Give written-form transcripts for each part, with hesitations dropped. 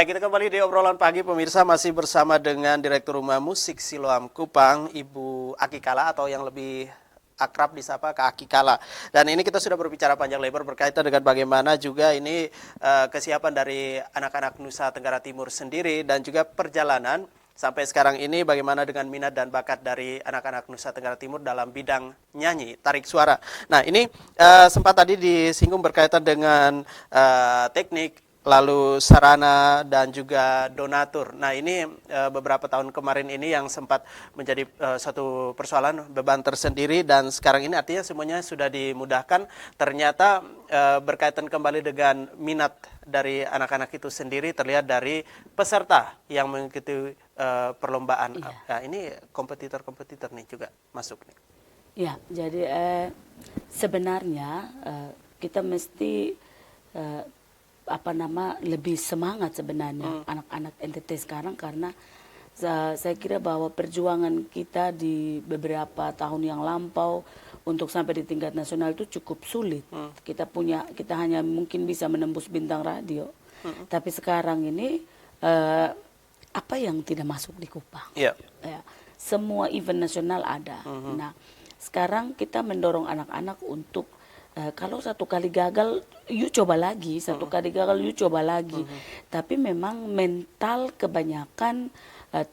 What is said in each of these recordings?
Baik, kita kembali di obrolan pagi pemirsa, masih bersama dengan Direktur Rumah Musik Siloam Kupang, Ibu Aki Kala, atau yang lebih akrab disapa Kak Aki Kala. Dan ini kita sudah berbicara panjang lebar berkaitan dengan bagaimana juga ini kesiapan dari anak-anak Nusa Tenggara Timur sendiri dan juga perjalanan sampai sekarang ini bagaimana dengan minat dan bakat dari anak-anak Nusa Tenggara Timur dalam bidang nyanyi, tarik suara. Nah, ini sempat tadi disinggung berkaitan dengan teknik, lalu sarana dan juga donatur. Nah, ini beberapa tahun kemarin ini yang sempat menjadi satu persoalan beban tersendiri, dan sekarang ini artinya semuanya sudah dimudahkan. Ternyata berkaitan kembali dengan minat dari anak-anak itu sendiri terlihat dari peserta yang mengikuti perlombaan. Iya. Nah, ini kompetitor-kompetitor nih juga masuk nih. Ya, jadi sebenarnya kita mesti lebih semangat sebenarnya anak-anak NTT sekarang, karena saya kira bahwa perjuangan kita di beberapa tahun yang lampau untuk sampai di tingkat nasional itu cukup sulit. Kita hanya mungkin bisa menembus bintang radio. Tapi sekarang ini apa yang tidak masuk di Kupang? Iya. Ya, semua event nasional ada. Nah, sekarang kita mendorong anak-anak untuk kalau satu kali gagal, yuk coba lagi. Satu kali gagal, yuk coba lagi. Tapi memang mental kebanyakan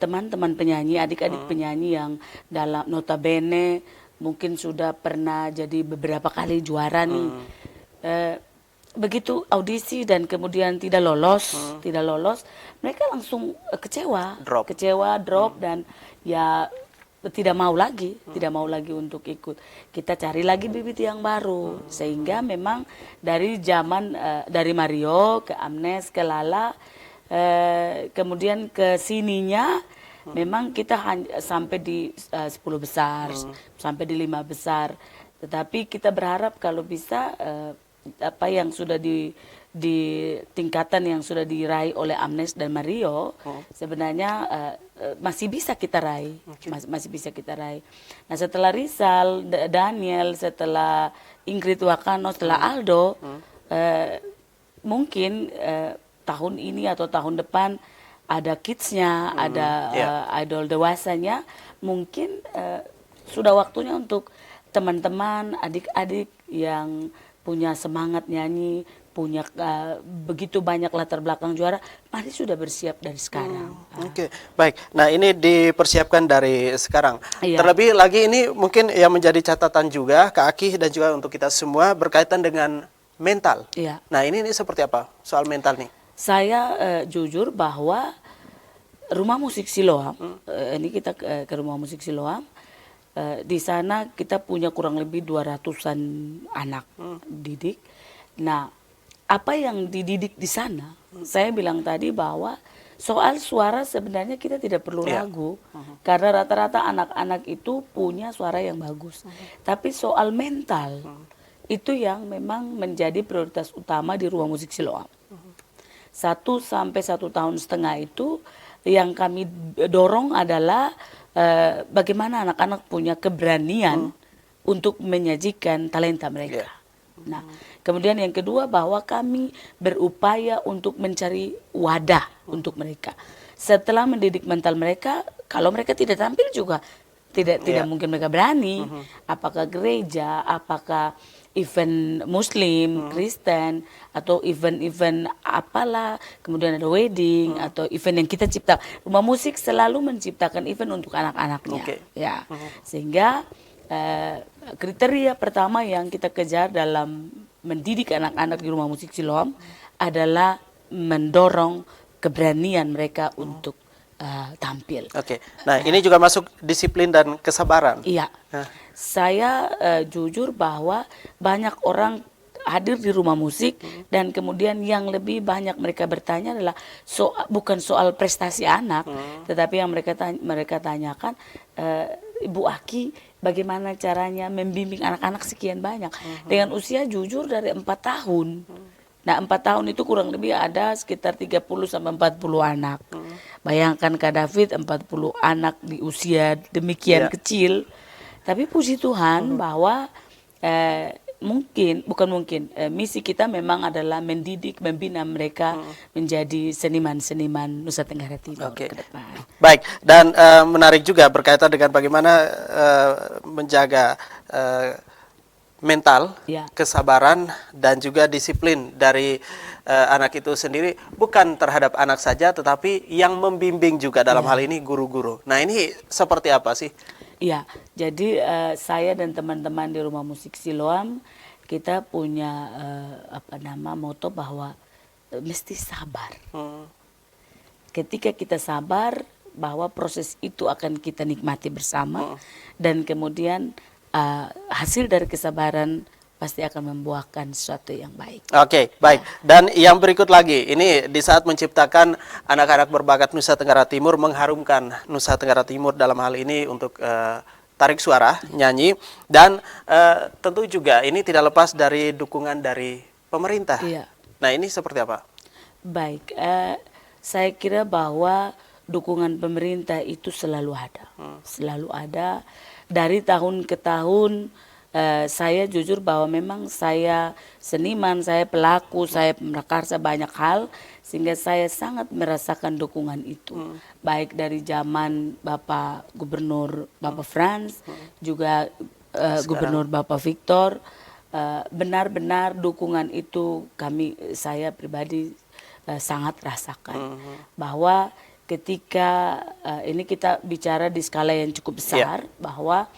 teman-teman penyanyi, adik-adik penyanyi yang dalam notabene mungkin sudah pernah jadi beberapa kali juara nih. Begitu audisi dan kemudian tidak lolos, mereka langsung kecewa, drop dan ya tidak mau lagi untuk ikut. Kita cari lagi bibit yang baru, sehingga memang dari zaman dari Mario ke Amnes ke Lala, kemudian ke sininya memang kita sampai di 10 besar, sampai di 5 besar. Tetapi kita berharap kalau bisa apa yang sudah di tingkatan yang sudah diraih oleh Amnes dan Mario sebenarnya masih bisa kita raih, masih bisa kita raih. Nah, setelah Rizal, Daniel, setelah Ingrid Wakano, setelah Aldo, mungkin tahun ini atau tahun depan ada kidsnya, ada idol dewasanya, mungkin sudah waktunya untuk teman-teman, adik-adik yang punya semangat nyanyi, punya begitu banyak latar belakang juara, mari sudah bersiap dari sekarang. Oke, baik. Nah, ini dipersiapkan dari sekarang. Iya. Terlebih lagi ini mungkin yang menjadi catatan juga Kak Aki dan juga untuk kita semua berkaitan dengan mental. Iya. Nah, ini seperti apa soal mental nih? Saya jujur bahwa Rumah Musik Siloam, ini kita ke Rumah Musik Siloam, di sana kita punya kurang lebih 200-an anak didik. Nah, apa yang dididik di sana, saya bilang tadi bahwa soal suara sebenarnya kita tidak perlu ragu, karena rata-rata anak-anak itu punya suara yang bagus. Tapi soal mental, itu yang memang menjadi prioritas utama di Rumah Musik Siloam. 1 sampai 1,5 tahun itu yang kami dorong adalah bagaimana anak-anak punya keberanian untuk menyajikan talenta mereka. Nah, kemudian yang kedua bahwa kami berupaya untuk mencari wadah untuk mereka. Setelah mendidik mental mereka, kalau mereka tidak tampil juga tidak mungkin mereka berani. Apakah gereja, apakah event Muslim, Kristen, atau event-event apalah, kemudian ada wedding atau event yang kita cipta. Rumah Musik selalu menciptakan event untuk anak-anaknya, ya, sehingga kriteria pertama yang kita kejar dalam mendidik anak-anak di Rumah Musik Siloam adalah mendorong keberanian mereka untuk tampil. Oke. Nah, ini juga masuk disiplin dan kesabaran. Iya. Saya jujur bahwa banyak orang hadir di Rumah Musik dan kemudian yang lebih banyak mereka bertanya adalah bukan soal prestasi anak, tetapi yang mereka tanyakan, Ibu Aki, bagaimana caranya membimbing anak-anak sekian banyak dengan usia jujur dari 4 tahun. Nah, 4 tahun itu kurang lebih ada sekitar 30 sampai 40 anak. Bayangkan Kak David, 40 anak di usia demikian kecil. Tapi puji Tuhan bahwa misi kita memang adalah mendidik, membina mereka menjadi seniman-seniman Nusa Tenggara Timur Oke. ke depan. Baik, dan menarik juga berkaitan dengan bagaimana menjaga mental, Ya. kesabaran, dan juga disiplin dari anak itu sendiri, bukan terhadap anak saja, tetapi yang membimbing juga dalam hal ini guru-guru. Nah, ini seperti apa sih? Iya, jadi saya dan teman-teman di Rumah Musik Siloam kita punya moto bahwa mesti sabar. Ketika kita sabar bahwa proses itu akan kita nikmati bersama dan kemudian hasil dari kesabaran pasti akan membuahkan sesuatu yang baik. Oke, baik. Dan yang berikut lagi, ini di saat menciptakan anak-anak berbakat Nusa Tenggara Timur, mengharumkan Nusa Tenggara Timur dalam hal ini untuk tarik suara, nyanyi, dan tentu juga ini tidak lepas dari dukungan dari pemerintah. Iya. Nah, ini seperti apa? Baik, saya kira bahwa dukungan pemerintah itu selalu ada, selalu ada. Dari tahun ke tahun, saya jujur bahwa memang saya seniman, saya pelaku, saya prakarsa banyak hal, sehingga saya sangat merasakan dukungan itu. Baik dari zaman Bapak Gubernur Bapak Franz, juga Gubernur Bapak Victor, benar-benar dukungan itu saya pribadi sangat rasakan. Bahwa ketika ini kita bicara di skala yang cukup besar, bahwa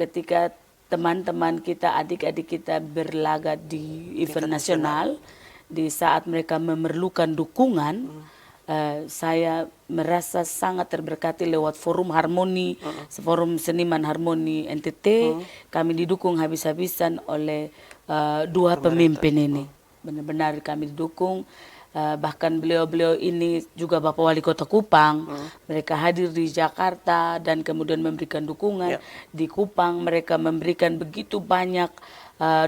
ketika teman-teman kita, adik-adik kita berlaga di event nasional, di saat mereka memerlukan dukungan, saya merasa sangat terberkati lewat forum harmoni, forum seniman harmoni NTT, kami didukung habis-habisan oleh dua pemimpin ini. Benar-benar kami didukung. Bahkan beliau-beliau ini juga Bapak Wali Kota Kupang, mereka hadir di Jakarta dan kemudian memberikan dukungan. Di Kupang mereka memberikan begitu banyak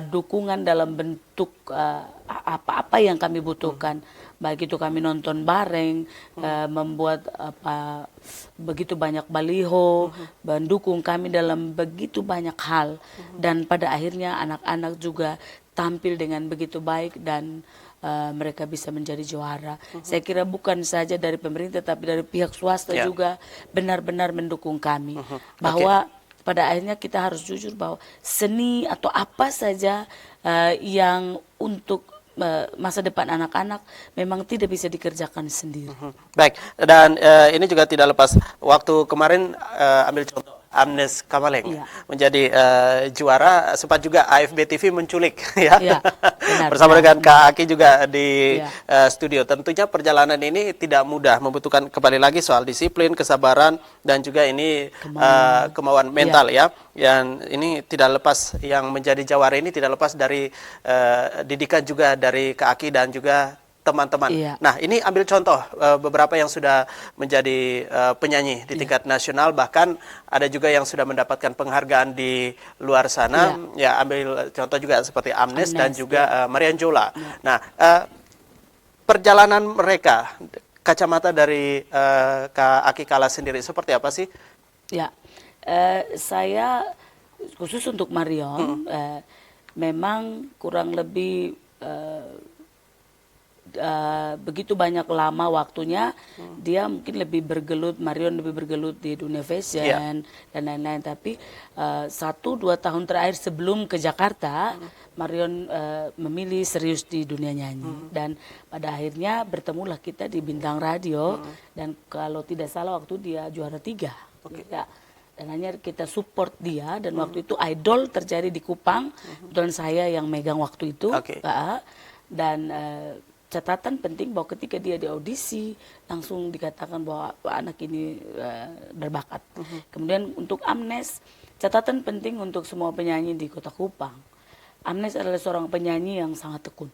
dukungan dalam bentuk apa-apa yang kami butuhkan. Baik itu kami nonton bareng, membuat begitu banyak baliho, mendukung kami dalam begitu banyak hal. Dan pada akhirnya anak-anak juga tampil dengan begitu baik dan mereka bisa menjadi juara. Saya kira bukan saja dari pemerintah tapi dari pihak swasta juga benar-benar mendukung kami. Bahwa pada akhirnya kita harus jujur bahwa seni atau apa saja yang untuk masa depan anak-anak memang tidak bisa dikerjakan sendiri. Baik, dan ini juga tidak lepas waktu kemarin ambil contoh Amnes Kamaleng menjadi juara, sempat juga AFB TV menculik benar, bersama dengan Kak Aki juga di studio. Tentunya perjalanan ini tidak mudah, membutuhkan kembali lagi soal disiplin, kesabaran, dan juga ini kemauan mental Yang ini tidak lepas, yang menjadi jawara ini tidak lepas dari didikan juga dari Kak Aki dan juga teman-teman. Nah, ini ambil contoh beberapa yang sudah menjadi penyanyi di tingkat nasional, bahkan ada juga yang sudah mendapatkan penghargaan di luar sana. Ya, ambil contoh juga seperti Amnes dan juga Marian Jola. Nah, perjalanan mereka, kacamata dari Kak Aki Kala sendiri seperti apa sih? Ya, saya khusus untuk Marion, memang kurang lebih begitu banyak lama waktunya, dia mungkin lebih bergelut, Marion lebih bergelut di dunia fashion dan lain-lain. Tapi 1-2 tahun terakhir sebelum ke Jakarta, Marion memilih serius di dunia nyanyi. Dan pada akhirnya bertemulah kita di Bintang Radio, dan kalau tidak salah waktu dia juara 3. Dan hanya kita support dia, dan waktu itu Idol terjadi di Kupang, dan saya yang megang waktu itu. Dan catatan penting bahwa ketika dia di audisi langsung dikatakan bahwa anak ini berbakat. Kemudian untuk Amnes, catatan penting untuk semua penyanyi di Kota Kupang. Amnes adalah seorang penyanyi yang sangat tekun.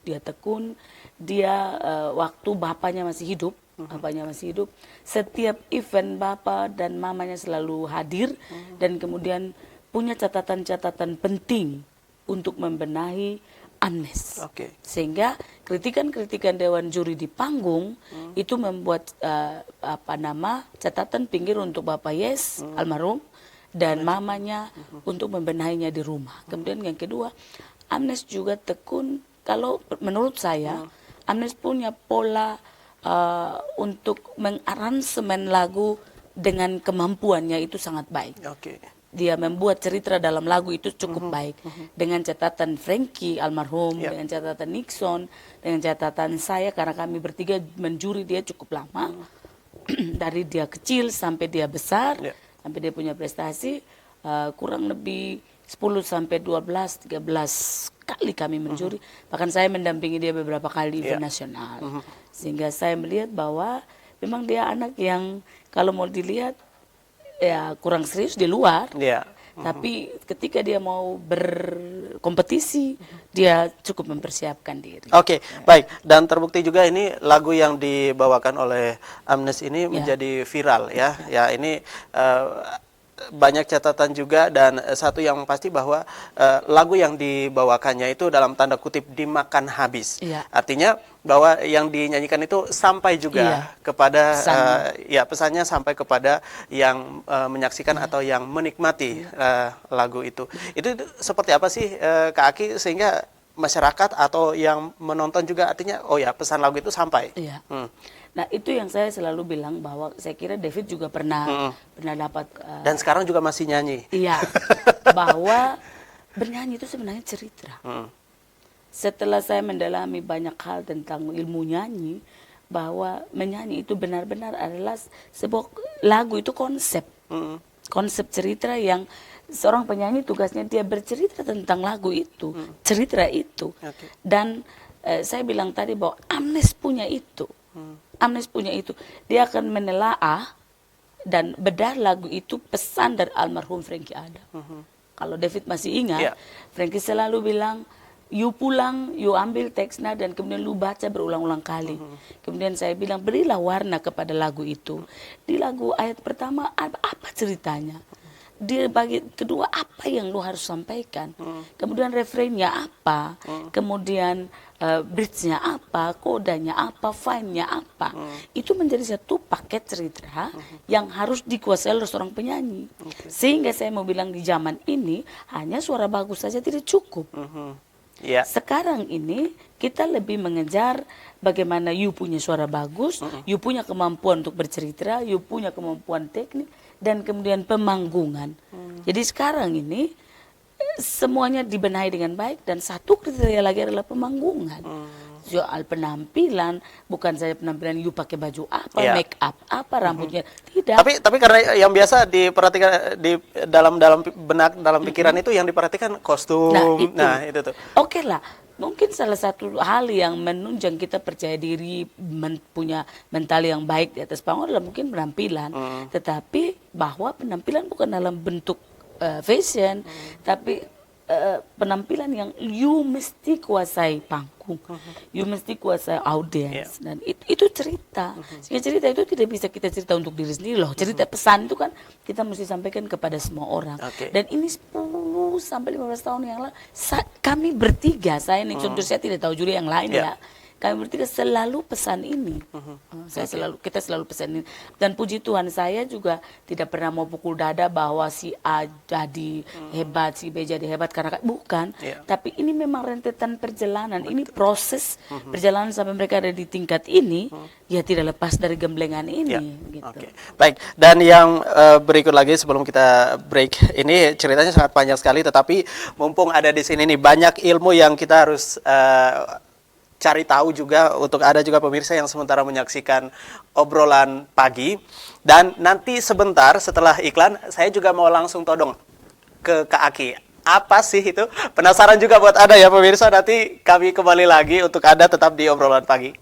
Dia tekun, dia waktu bapaknya masih hidup, setiap event bapak dan mamanya selalu hadir, dan kemudian punya catatan-catatan penting untuk membenahi Amnes. Sehingga kritikan-kritikan dewan juri di panggung itu membuat catatan pinggir untuk Bapak Yes almarhum, dan mamanya untuk membenahinya di rumah. Kemudian yang kedua, Amnes juga tekun, kalau menurut saya, Amnes punya pola untuk mengaransemen lagu dengan kemampuannya itu sangat baik. Oke. Dia membuat cerita dalam lagu itu cukup baik, dengan catatan Frankie almarhum, dengan catatan Nixon, dengan catatan saya, karena kami bertiga menjuri dia cukup lama. Dari dia kecil sampai dia besar, sampai dia punya prestasi, kurang lebih 10 sampai 12, 13 kali kami menjuri. Bahkan saya mendampingi dia beberapa kali event nasional. Sehingga saya melihat bahwa memang dia anak yang kalau mau dilihat ya kurang serius di luar. Tapi ketika dia mau berkompetisi, dia cukup mempersiapkan diri. Oke, baik. Dan terbukti juga ini lagu yang dibawakan oleh Amnes ini menjadi viral ya. Ya, ini banyak catatan juga, dan satu yang pasti bahwa lagu yang dibawakannya itu dalam tanda kutip dimakan habis. Artinya bahwa yang dinyanyikan itu sampai juga kepada ya pesannya sampai kepada yang menyaksikan atau yang menikmati lagu itu. Itu seperti apa sih Kak Aki sehingga masyarakat atau yang menonton juga artinya oh ya pesan lagu itu sampai. Nah itu yang saya selalu bilang, bahwa saya kira David juga pernah dapat dan sekarang juga masih nyanyi. Bahwa bernyanyi itu sebenarnya cerita. Setelah saya mendalami banyak hal tentang ilmu nyanyi, bahwa menyanyi itu benar-benar adalah sebuah lagu, itu konsep. Konsep cerita yang seorang penyanyi tugasnya dia bercerita tentang lagu itu, cerita itu. Dan saya bilang tadi bahwa Amnes punya itu. Amnes punya itu. Dia akan menelaah dan bedah lagu itu pesan dari almarhum Frankie Adam. Kalau David masih ingat, Frankie selalu bilang, you pulang, you ambil teksnya dan kemudian lu baca berulang-ulang kali. Kemudian saya bilang, berilah warna kepada lagu itu. Di lagu ayat pertama apa ceritanya? Di bagi kedua apa yang lu harus sampaikan? Kemudian refrainnya apa? Kemudian bridge-nya apa? Kodanya apa? Fine-nya apa? Itu menjadi satu paket cerita yang harus dikuasai oleh seorang penyanyi. Sehingga saya mau bilang di zaman ini hanya suara bagus saja tidak cukup. Sekarang ini kita lebih mengejar bagaimana you punya suara bagus, you punya kemampuan untuk bercerita, you punya kemampuan teknik, dan kemudian pemanggungan. Jadi sekarang ini semuanya dibenahi dengan baik, dan satu kriteria lagi adalah pemanggungan. Soal penampilan, bukan saja penampilan you pakai baju apa, make up apa, rambutnya tidak. Tapi karena yang biasa diperhatikan di dalam benak, dalam pikiran itu yang diperhatikan kostum. Nah, itu tuh. Oke lah. Mungkin salah satu hal yang menunjang kita percaya diri, punya mental yang baik di atas panggung adalah mungkin penampilan. Tetapi bahwa penampilan bukan dalam bentuk fashion, tapi penampilan yang you mesti kuasai panggung, you mesti kuasai audiens, dan itu cerita. Sehingga cerita itu tidak bisa kita cerita untuk diri sendiri loh. Cerita pesan itu kan kita mesti sampaikan kepada semua orang. Dan ini 10 sampai 15 tahun yang lalu kami bertiga, saya Nixon, saya tidak tahu juga yang lain ya. Kami bertiga selalu pesan ini. Kita selalu pesan ini. Dan puji Tuhan, saya juga tidak pernah mau pukul dada bahwa si A jadi hebat, si B jadi hebat karena bukan. Tapi ini memang rentetan perjalanan. Ini proses perjalanan sampai mereka ada di tingkat ini. Ya tidak lepas dari gemblengan ini. Gitu. Baik. Dan yang berikut lagi sebelum kita break, ini ceritanya sangat panjang sekali. Tetapi mumpung ada di sini nih banyak ilmu yang kita harus cari tahu juga, untuk ada juga pemirsa yang sementara menyaksikan obrolan pagi. Dan nanti sebentar setelah iklan saya juga mau langsung todong ke Kak Aki. Apa sih itu? Penasaran juga buat Anda ya pemirsa, nanti kami kembali lagi untuk Anda tetap di obrolan pagi.